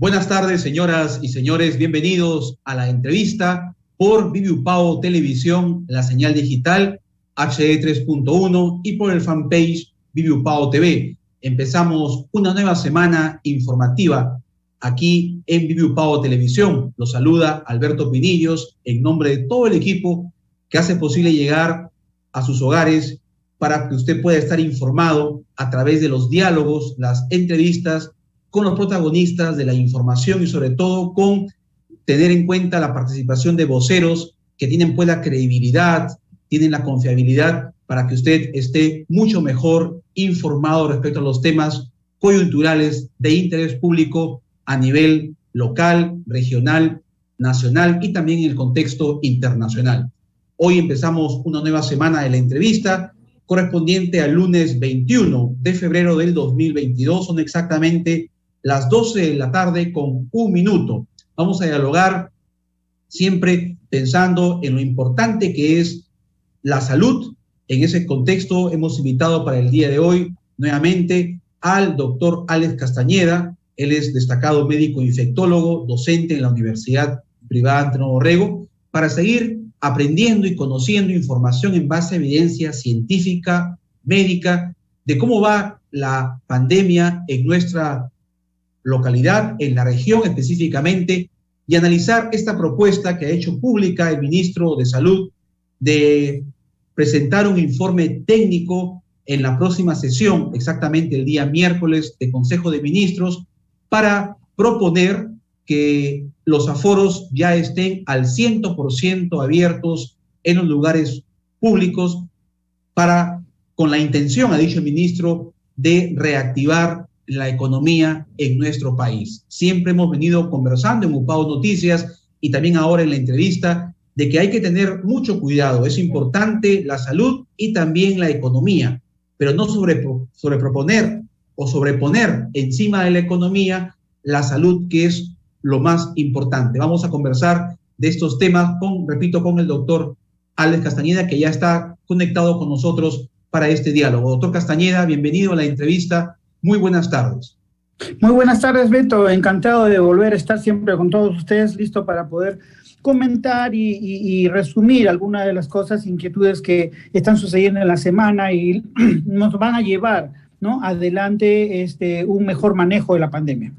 Buenas tardes, señoras y señores. Bienvenidos a la entrevista por Viviupao Televisión, la señal digital HD 3.1 y por el fanpage Viviupao TV. Empezamos una nueva semana informativa aquí en Viviupao Televisión. Los saluda Alberto Pinillos en nombre de todo el equipo que hace posible llegar a sus hogares para que usted pueda estar informado a través de los diálogos, las entrevistas con los protagonistas de la información y sobre todo con tener en cuenta la participación de voceros que tienen pues la credibilidad, tienen la confiabilidad para que usted esté mucho mejor informado respecto a los temas coyunturales de interés público a nivel local, regional, nacional y también en el contexto internacional. Hoy empezamos una nueva semana de la entrevista correspondiente al lunes 21 de febrero del 2022. Son exactamente las 12 de la tarde con un minuto. Vamos a dialogar siempre pensando en lo importante que es la salud. En ese contexto hemos invitado para el día de hoy nuevamente al doctor Alex Castañeda. Él es destacado médico infectólogo, docente en la Universidad Privada Antonio Borrego, para seguir aprendiendo y conociendo información en base a evidencia científica, médica, de cómo va la pandemia en nuestra localidad, en la región específicamente, y analizar esta propuesta que ha hecho pública el ministro de Salud de presentar un informe técnico en la próxima sesión, exactamente el día miércoles de Consejo de Ministros, para proponer que los aforos ya estén al 100% abiertos en los lugares públicos con la intención, ha dicho el ministro, de reactivar la economía en nuestro país. Siempre hemos venido conversando en Upao Noticias y también ahora en la entrevista de que hay que tener mucho cuidado. Es importante la salud y también la economía, pero no sobreproponer o sobreponer encima de la economía la salud, que es lo más importante. Vamos a conversar de estos temas con el doctor Alex Castañeda, que ya está conectado con nosotros para este diálogo. Doctor Castañeda, bienvenido a la entrevista. Muy buenas tardes. Muy buenas tardes, Beto. Encantado de volver a estar siempre con todos ustedes, listo para poder comentar y resumir algunas de las cosas, inquietudes que están sucediendo en la semana y nos van a llevar, ¿no?, adelante un mejor manejo de la pandemia.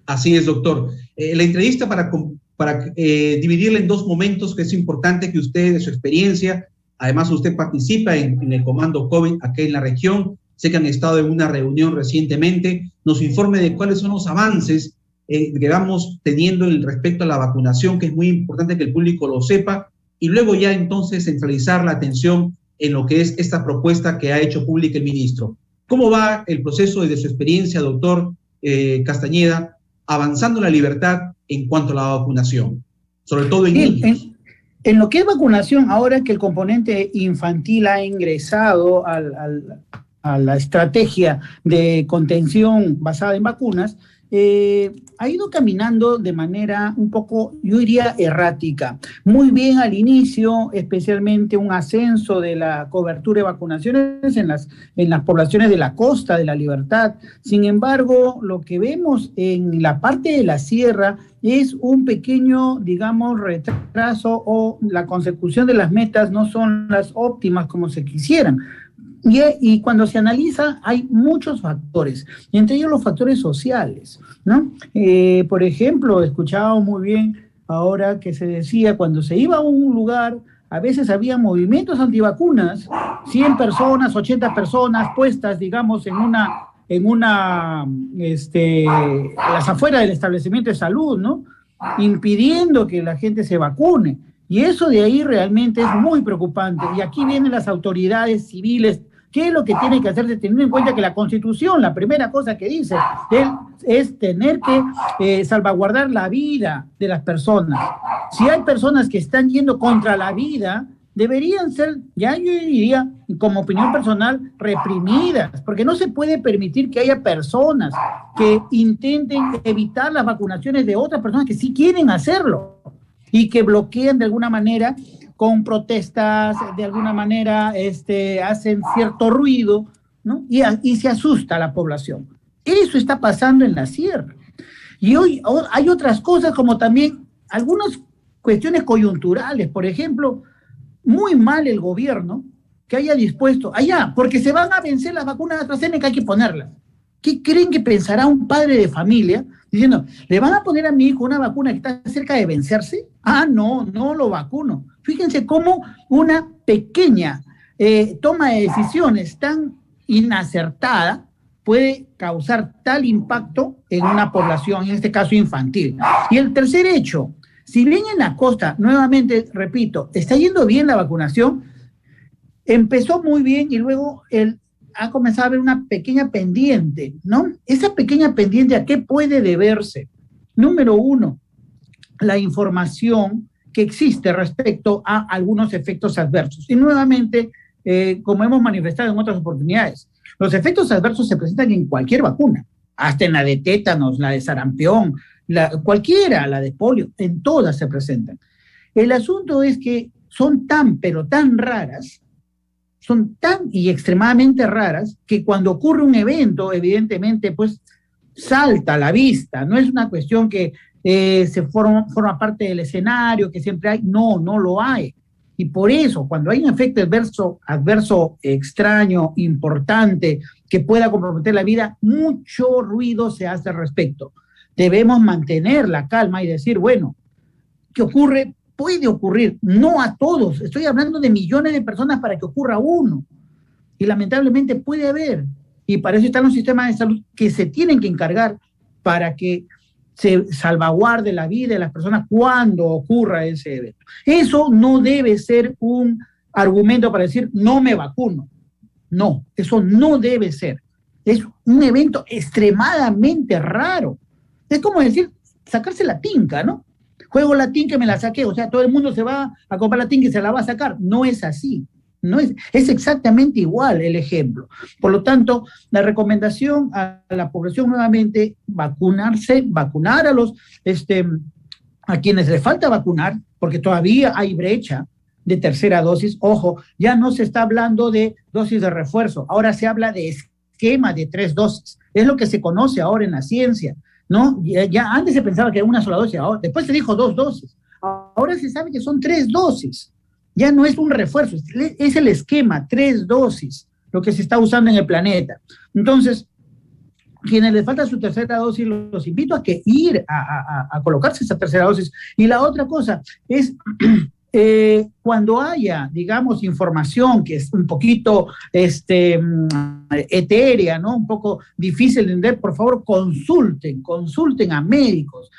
Así es, doctor. La entrevista para dividirla en dos momentos, que es importante que usted, de su experiencia, además usted participa en el comando COVID aquí en la región, sé que han estado en una reunión recientemente, nos informe de cuáles son los avances que vamos teniendo respecto a la vacunación, que es muy importante que el público lo sepa, y luego ya entonces centralizar la atención en lo que es esta propuesta que ha hecho pública el ministro. ¿Cómo va el proceso desde su experiencia, doctor Castañeda, avanzando la libertad en cuanto a la vacunación, sobre todo en niños? En lo que es vacunación, ahora que el componente infantil ha ingresado a la estrategia de contención basada en vacunas, ha ido caminando de manera un poco, yo diría, errática. Muy bien al inicio, especialmente un ascenso de la cobertura de vacunaciones en las poblaciones de la costa de la Libertad. Sin embargo, lo que vemos en la parte de la sierra es un pequeño, digamos, retraso, o la consecución de las metas no son las óptimas como se quisieran. Y cuando se analiza hay muchos factores, y entre ellos los factores sociales, ¿no? Por ejemplo, escuchaba muy bien ahora que se decía, cuando se iba a un lugar, a veces había movimientos antivacunas, 100 personas, 80 personas puestas, digamos, en las afueras del establecimiento de salud, ¿no?, impidiendo que la gente se vacune. Y eso de ahí realmente es muy preocupante. Y aquí vienen las autoridades civiles. ¿Qué es lo que tiene que hacerse? Teniendo en cuenta que la Constitución, la primera cosa que dice, es tener que salvaguardar la vida de las personas. Si hay personas que están yendo contra la vida, deberían ser, ya yo diría, como opinión personal, reprimidas, porque no se puede permitir que haya personas que intenten evitar las vacunaciones de otras personas que sí quieren hacerlo y que bloquean de alguna manera con protestas, de alguna manera hacen cierto ruido, ¿no? Y se asusta a la población. Eso está pasando en la sierra. Y hoy hay otras cosas como también algunas cuestiones coyunturales. Por ejemplo, muy mal el gobierno que haya dispuesto, allá, porque se van a vencer las vacunas de AstraZeneca, hay que ponerlas. ¿Qué creen que pensará un padre de familia diciendo, ¿le van a poner a mi hijo una vacuna que está cerca de vencerse? Ah, no, no lo vacuno. Fíjense cómo una pequeña toma de decisiones tan inacertada puede causar tal impacto en una población, en este caso infantil. Y el tercer hecho, si bien en la costa, nuevamente repito, está yendo bien la vacunación, empezó muy bien y luego ha comenzado a haber una pequeña pendiente, ¿no? Esa pequeña pendiente, ¿a qué puede deberse? Número uno, la información que existe respecto a algunos efectos adversos. Y nuevamente, como hemos manifestado en otras oportunidades, los efectos adversos se presentan en cualquier vacuna, hasta en la de tétanos, la de sarampión, cualquiera, la de polio, en todas se presentan. El asunto es que son tan, pero tan raras, son tan y extremadamente raras, que cuando ocurre un evento, evidentemente, pues salta a la vista. No es una cuestión que se forma parte del escenario, que siempre hay. No, no lo hay. Y por eso, cuando hay un efecto adverso extraño, importante, que pueda comprometer la vida, mucho ruido se hace al respecto. Debemos mantener la calma y decir, bueno, ¿qué ocurre? Puede ocurrir, no a todos. Estoy hablando de millones de personas para que ocurra uno. Y lamentablemente puede haber. Y para eso están los sistemas de salud que se tienen que encargar para que se salvaguarde la vida de las personas cuando ocurra ese evento. Eso no debe ser un argumento para decir no me vacuno. No, eso no debe ser. Es un evento extremadamente raro. Es como decir sacarse la tinca, ¿no? Juego la tinca y me la saqué. O sea, todo el mundo se va a comprar la tinca y se la va a sacar. No es así. No es exactamente igual el ejemplo. Por lo tanto, la recomendación a la población nuevamente, vacunarse, vacunar a quienes les falta vacunar, porque todavía hay brecha de tercera dosis. Ojo, ya no se está hablando de dosis de refuerzo, ahora se habla de esquema de 3 dosis. Es lo que se conoce ahora en la ciencia, ¿no? Ya antes se pensaba que era una sola dosis, después se dijo 2 dosis. Ahora se sabe que son 3 dosis. Ya no es un refuerzo, es el esquema, 3 dosis, lo que se está usando en el planeta. Entonces, quienes les falta su tercera dosis, los invito a que ir a colocarse esa tercera dosis. Y la otra cosa es, cuando haya, digamos, información que es un poquito etérea, ¿no? Un poco difícil de entender, por favor, consulten a médicos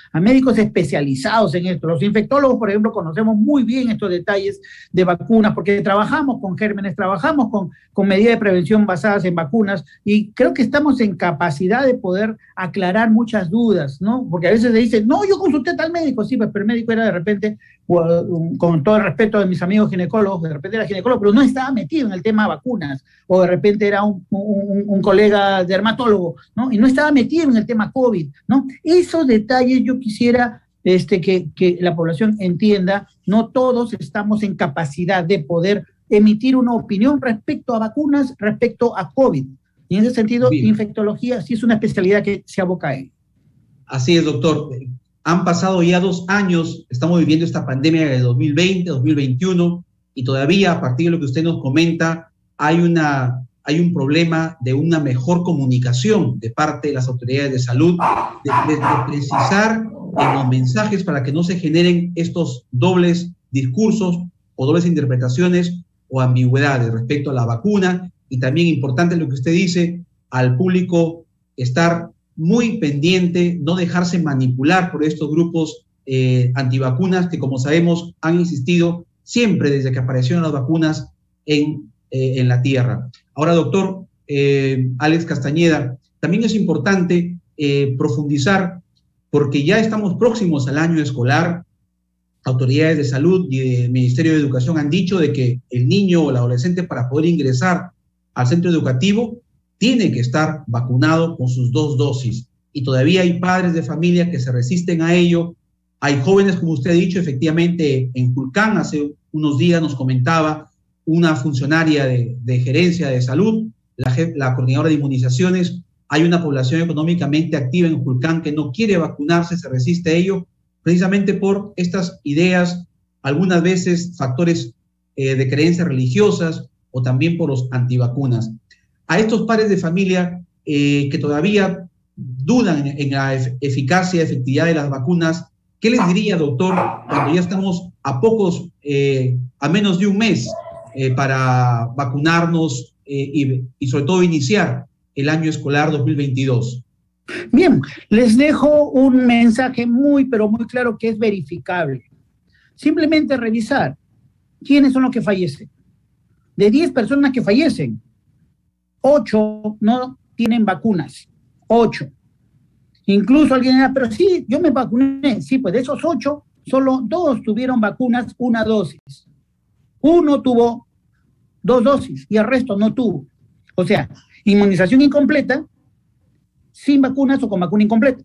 especializados en esto. Los infectólogos, por ejemplo, conocemos muy bien estos detalles de vacunas, porque trabajamos con gérmenes, trabajamos con medidas de prevención basadas en vacunas, y creo que estamos en capacidad de poder aclarar muchas dudas, ¿no? Porque a veces se dice, no, yo consulté a tal médico, sí, pero el médico era de repente, con todo el respeto de mis amigos ginecólogos, de repente era ginecólogo, pero no estaba metido en el tema de vacunas, o de repente era un colega dermatólogo, ¿no? Y no estaba metido en el tema COVID, ¿no? Esos detalles yo quisiera que la población entienda. No todos estamos en capacidad de poder emitir una opinión respecto a vacunas, respecto a COVID. Y en ese sentido, bien, infectología sí es una especialidad que se aboca a él. Así es, doctor. Han pasado ya 2 años, estamos viviendo esta pandemia de 2020, 2021, y todavía, a partir de lo que usted nos comenta, hay un problema de una mejor comunicación de parte de las autoridades de salud, de precisar en los mensajes para que no se generen estos dobles discursos o dobles interpretaciones o ambigüedades respecto a la vacuna. Y también importante lo que usted dice, al público estar muy pendiente, no dejarse manipular por estos grupos antivacunas que, como sabemos, han insistido siempre desde que aparecieron las vacunas en la Tierra. Ahora, doctor Alex Castañeda, también es importante profundizar, porque ya estamos próximos al año escolar. Autoridades de salud y el Ministerio de Educación han dicho de que el niño o el adolescente, para poder ingresar al centro educativo, tiene que estar vacunado con sus 2 dosis. Y todavía hay padres de familia que se resisten a ello. Hay jóvenes, como usted ha dicho, efectivamente, en Culcán, hace unos días nos comentaba una funcionaria de gerencia de salud, la coordinadora de inmunizaciones, hay una población económicamente activa en Julcán que no quiere vacunarse, se resiste a ello, precisamente por estas ideas, algunas veces factores de creencias religiosas o también por los antivacunas. A estos padres de familia que todavía dudan en la eficacia y efectividad de las vacunas, ¿qué les diría, doctor, cuando ya estamos a menos de un mes para vacunarnos y sobre todo iniciar el año escolar 2022? Bien, les dejo un mensaje muy, pero muy claro que es verificable. Simplemente revisar quiénes son los que fallecen. De 10 personas que fallecen, 8 no tienen vacunas. 8. Incluso alguien dirá, pero sí, yo me vacuné. Sí, pues de esos 8, solo 2 tuvieron vacunas, 1 dosis. 1 tuvo 2 dosis y el resto no tuvo. O sea, inmunización incompleta, sin vacunas o con vacuna incompleta.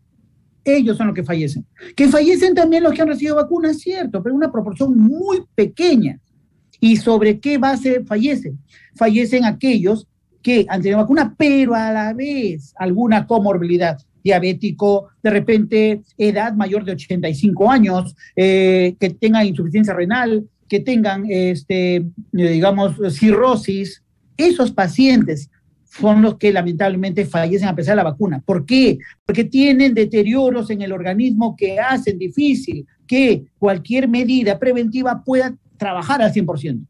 Ellos son los que fallecen. Que fallecen también los que han recibido vacunas, cierto, pero una proporción muy pequeña. ¿Y sobre qué base fallecen? Fallecen aquellos que han tenido vacuna, pero a la vez alguna comorbilidad, diabético, de repente edad mayor de 85 años, que tengan insuficiencia renal, que tengan, digamos, cirrosis. Esos pacientes son los que lamentablemente fallecen a pesar de la vacuna. ¿Por qué? Porque tienen deterioros en el organismo que hacen difícil que cualquier medida preventiva pueda trabajar al 100%.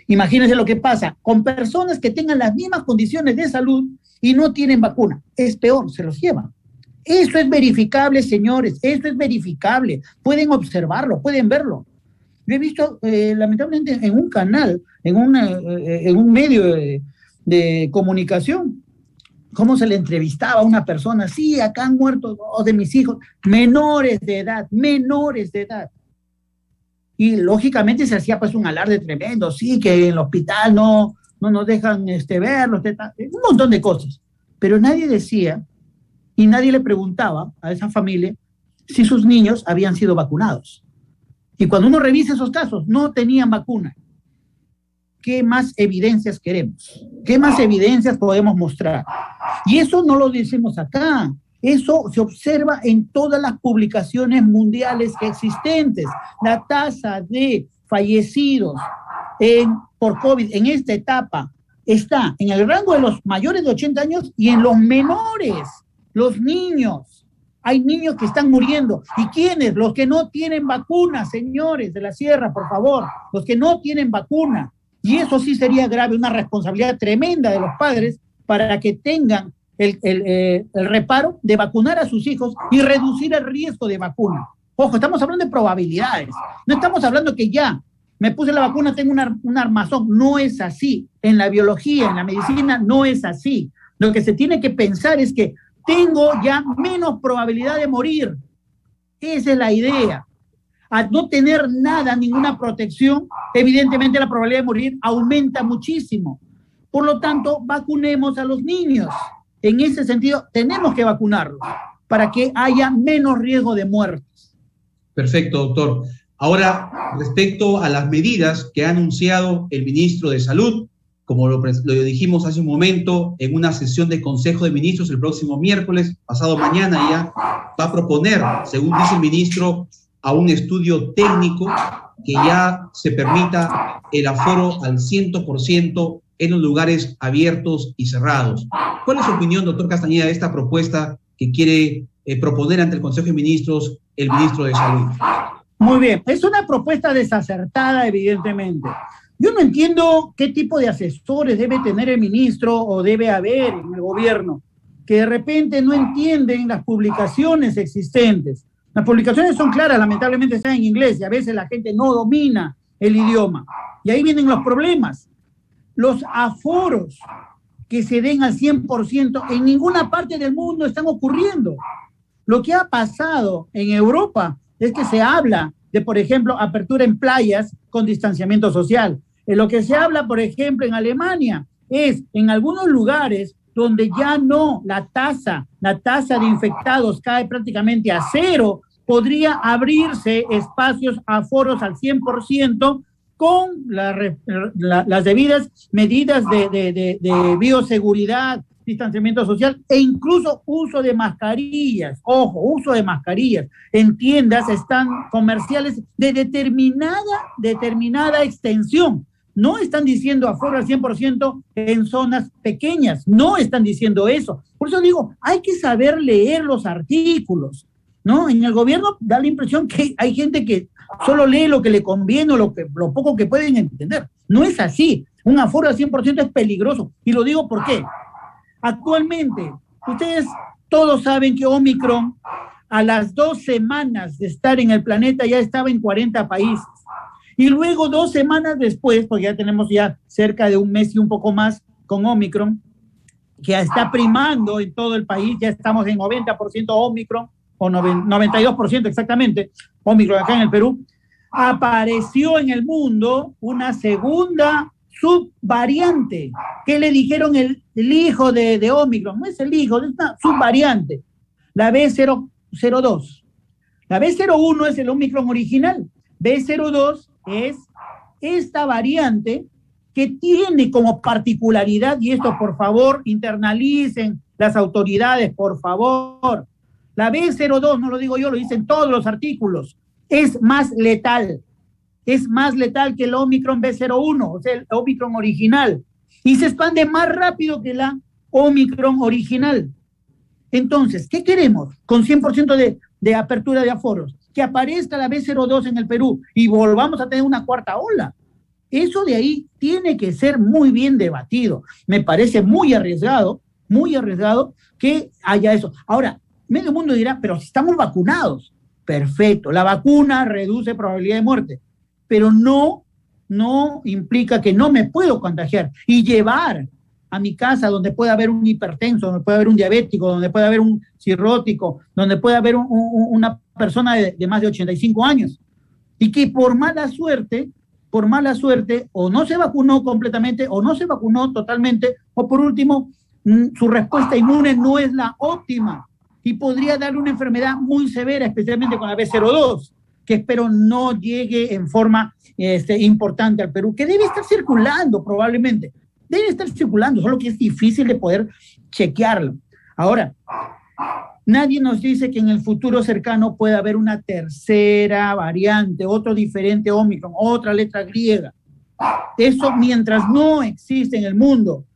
Imagínense lo que pasa con personas que tengan las mismas condiciones de salud y no tienen vacuna. Es peor, se los llevan. Eso es verificable, señores, eso es verificable. Pueden observarlo, pueden verlo. Yo he visto, lamentablemente, en un canal, en un medio de comunicación, cómo se le entrevistaba a una persona. Sí, acá han muerto 2 de mis hijos, menores de edad. Y lógicamente se hacía pues un alarde tremendo, sí, que en el hospital no nos dejan verlos, un montón de cosas. Pero nadie decía y nadie le preguntaba a esa familia si sus niños habían sido vacunados. Y cuando uno revisa esos casos, no tenían vacuna. ¿Qué más evidencias queremos? ¿Qué más evidencias podemos mostrar? Y eso no lo decimos acá. Eso se observa en todas las publicaciones mundiales existentes. La tasa de fallecidos por COVID en esta etapa está en el rango de los mayores de 80 años y en los menores, los niños. Hay niños que están muriendo. ¿Y quiénes? Los que no tienen vacuna, señores de la Sierra, por favor. Los que no tienen vacuna. Y eso sí sería grave, una responsabilidad tremenda de los padres para que tengan el reparo de vacunar a sus hijos y reducir el riesgo de vacuna. Ojo, estamos hablando de probabilidades. No estamos hablando que ya me puse la vacuna, tengo un armazón. No es así. En la biología, en la medicina, no es así. Lo que se tiene que pensar es que tengo ya menos probabilidad de morir. Esa es la idea. Al no tener nada, ninguna protección, evidentemente la probabilidad de morir aumenta muchísimo. Por lo tanto, vacunemos a los niños. En ese sentido, tenemos que vacunarlos para que haya menos riesgo de muertes. Perfecto, doctor. Ahora, respecto a las medidas que ha anunciado el ministro de Salud, como lo dijimos hace un momento, en una sesión de Consejo de Ministros el próximo miércoles, pasado mañana ya, va a proponer, según dice el ministro, a un estudio técnico que ya se permita el aforo al 100% en los lugares abiertos y cerrados. ¿Cuál es su opinión, doctor Castañeda, de esta propuesta que quiere proponer ante el Consejo de Ministros el ministro de Salud? Muy bien, es una propuesta desacertada, evidentemente. Yo no entiendo qué tipo de asesores debe tener el ministro o debe haber en el gobierno, que de repente no entienden las publicaciones existentes. Las publicaciones son claras, lamentablemente están en inglés y a veces la gente no domina el idioma. Y ahí vienen los problemas. Los aforos que se den al 100% en ninguna parte del mundo están ocurriendo. Lo que ha pasado en Europa es que se habla de, por ejemplo, apertura en playas con distanciamiento social. Lo que se habla, por ejemplo, en Alemania es en algunos lugares donde ya no la tasa de infectados cae prácticamente a 0, podría abrirse espacios, aforos al 100% con las debidas medidas de bioseguridad, distanciamiento social e incluso uso de mascarillas. Ojo, uso de mascarillas. En tiendas están comerciales de determinada extensión. No están diciendo aforo al 100% en zonas pequeñas. No están diciendo eso. Por eso digo, hay que saber leer los artículos, ¿no? En el gobierno da la impresión que hay gente que solo lee lo que le conviene o lo poco que pueden entender. No es así. Un aforo al 100% es peligroso. Y lo digo por qué. Actualmente, ustedes todos saben que Omicron, a las 2 semanas de estar en el planeta, ya estaba en 40 países. Y luego 2 semanas después, porque ya tenemos ya cerca de un mes y un poco más con Omicron, que ya está primando en todo el país, ya estamos en 90% Omicron, o 92% exactamente, Omicron acá en el Perú, apareció en el mundo una segunda subvariante. ¿Qué le dijeron el hijo de Omicron? No es el hijo, es una subvariante, la B002. La B01 es el Omicron original, B02 es esta variante que tiene como particularidad, y esto por favor internalicen las autoridades, por favor, la B02, no lo digo yo, lo dicen todos los artículos, es más letal que el Omicron B01, o sea, el Omicron original, y se expande más rápido que la Omicron original. Entonces, ¿qué queremos con 100% de apertura de aforos? Que aparezca la B02 en el Perú y volvamos a tener una cuarta ola. Eso de ahí tiene que ser muy bien debatido. Me parece muy arriesgado que haya eso. Ahora, medio mundo dirá, pero si estamos vacunados, perfecto, la vacuna reduce probabilidad de muerte, pero no implica que no me puedo contagiar y llevar a mi casa donde pueda haber un hipertenso, donde pueda haber un diabético, donde pueda haber un cirrótico, donde pueda haber una persona de más de 85 años, y que por mala suerte, o no se vacunó completamente, o no se vacunó totalmente, o por último, su respuesta inmune no es la óptima, y podría darle una enfermedad muy severa, especialmente con la B02, que espero no llegue en forma importante al Perú, que debe estar circulando probablemente, solo que es difícil de poder chequearlo. Ahora, nadie nos dice que en el futuro cercano puede haber una tercera variante, otro diferente Omicron, otra letra griega. Eso, mientras no existe en el mundo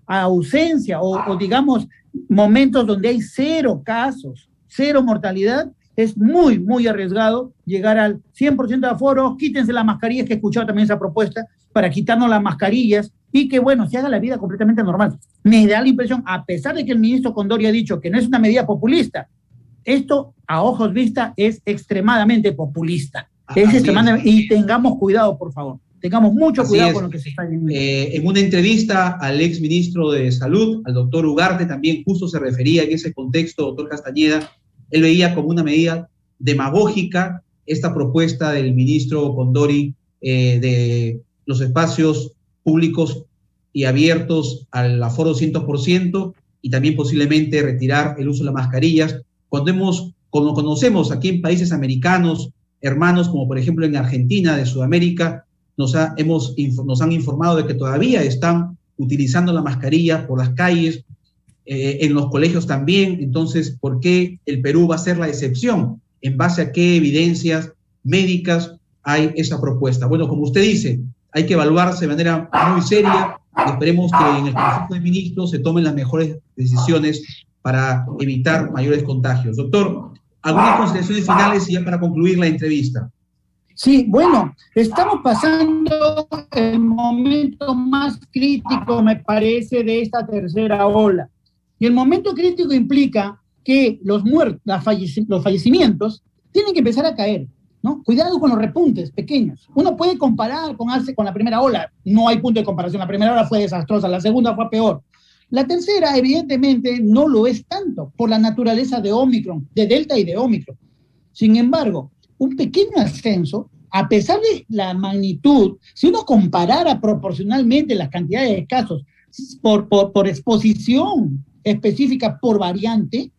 ausencia o digamos momentos donde hay 0 casos, 0 mortalidad, es muy, muy arriesgado llegar al 100% de aforo. Quítense las mascarillas, que he escuchado también esa propuesta, para quitarnos las mascarillas y que, bueno, se haga la vida completamente normal. Me da la impresión, a pesar de que el ministro Condori ha dicho que no es una medida populista, esto, a ojos vista, es extremadamente populista. Y tengamos cuidado, por favor. Tengamos mucho cuidado con lo que se está diciendo. En una entrevista al ex ministro de Salud, al doctor Ugarte, también justo se refería en ese contexto, doctor Castañeda, él veía como una medida demagógica esta propuesta del ministro Condori de los espacios públicos y abiertos al aforo 100% y también posiblemente retirar el uso de las mascarillas. Cuando conocemos aquí en países americanos, hermanos, como por ejemplo en Argentina, de Sudamérica, nos han informado de que todavía están utilizando la mascarilla por las calles, en los colegios también. Entonces, ¿por qué el Perú va a ser la excepción? ¿En base a qué evidencias médicas hay esa propuesta? Bueno, como usted dice, hay que evaluarse de manera muy seria. Esperemos que en el Consejo de Ministros se tomen las mejores decisiones para evitar mayores contagios. Doctor, algunas consideraciones finales y ya para concluir la entrevista. Sí, bueno, estamos pasando el momento más crítico, me parece, de esta tercera ola. Y el momento crítico implica que los fallecimientos tienen que empezar a caer, ¿no? Cuidado con los repuntes pequeños. Uno puede comparar con la primera ola. No hay punto de comparación. La primera ola fue desastrosa, la segunda fue peor. La tercera, evidentemente, no lo es tanto por la naturaleza de Omicron, de Delta y de Omicron. Sin embargo, un pequeño ascenso, a pesar de la magnitud, si uno comparara proporcionalmente las cantidades de casos por exposición específica por variante,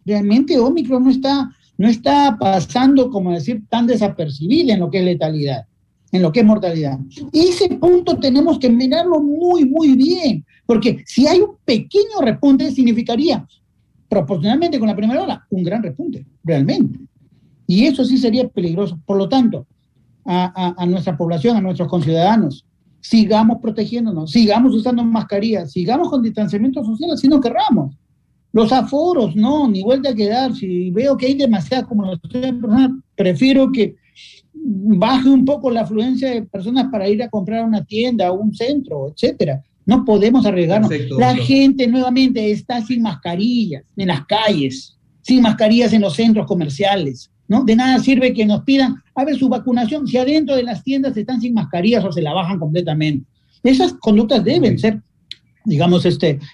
realmente Omicron no está pasando, como decir, tan desapercibida en lo que es letalidad, en lo que es mortalidad. Ese punto tenemos que mirarlo muy, muy bien, Porque si hay un pequeño repunte, significaría, proporcionalmente con la primera ola, un gran repunte, realmente. Y eso sí sería peligroso. Por lo tanto, a nuestra población, a nuestros conciudadanos, sigamos protegiéndonos, sigamos usando mascarillas, sigamos con distanciamiento social, así no querramos. Los aforos, no, ni vuelta a quedar. Si veo que hay demasiada acumulación de personas, prefiero que baje un poco la afluencia de personas para ir a comprar a una tienda, a un centro, etcétera. No podemos arriesgarnos. Perfecto, la doctor. gente nuevamente está sin mascarillas en las calles, sin mascarillas en los centros comerciales, ¿no? De nada sirve que nos pidan, a ver, su vacunación, si adentro de las tiendas están sin mascarillas o se la bajan completamente. Esas conductas deben ser, digamos,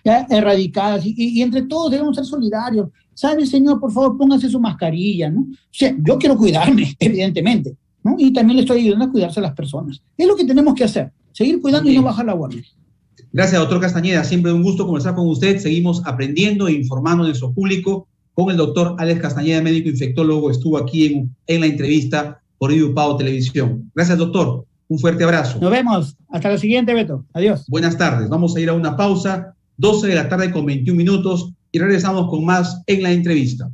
ya erradicadas y entre todos debemos ser solidarios. ¿Sabe, señor? Por favor, póngase su mascarilla, ¿no? O sea, yo quiero cuidarme, evidentemente, ¿no? Y también le estoy ayudando a cuidarse a las personas. Es lo que tenemos que hacer, seguir cuidando y no bajar la guardia. Gracias, doctor Castañeda. Siempre un gusto conversar con usted. Seguimos aprendiendo e informando de nuestro público con el doctor Alex Castañeda, médico infectólogo. Estuvo aquí en la entrevista por Vivo Pau Televisión. Gracias, doctor. Un fuerte abrazo. Nos vemos. Hasta la siguiente, Beto. Adiós. Buenas tardes. Vamos a ir a una pausa. 12 de la tarde con 21 minutos y regresamos con más en la entrevista.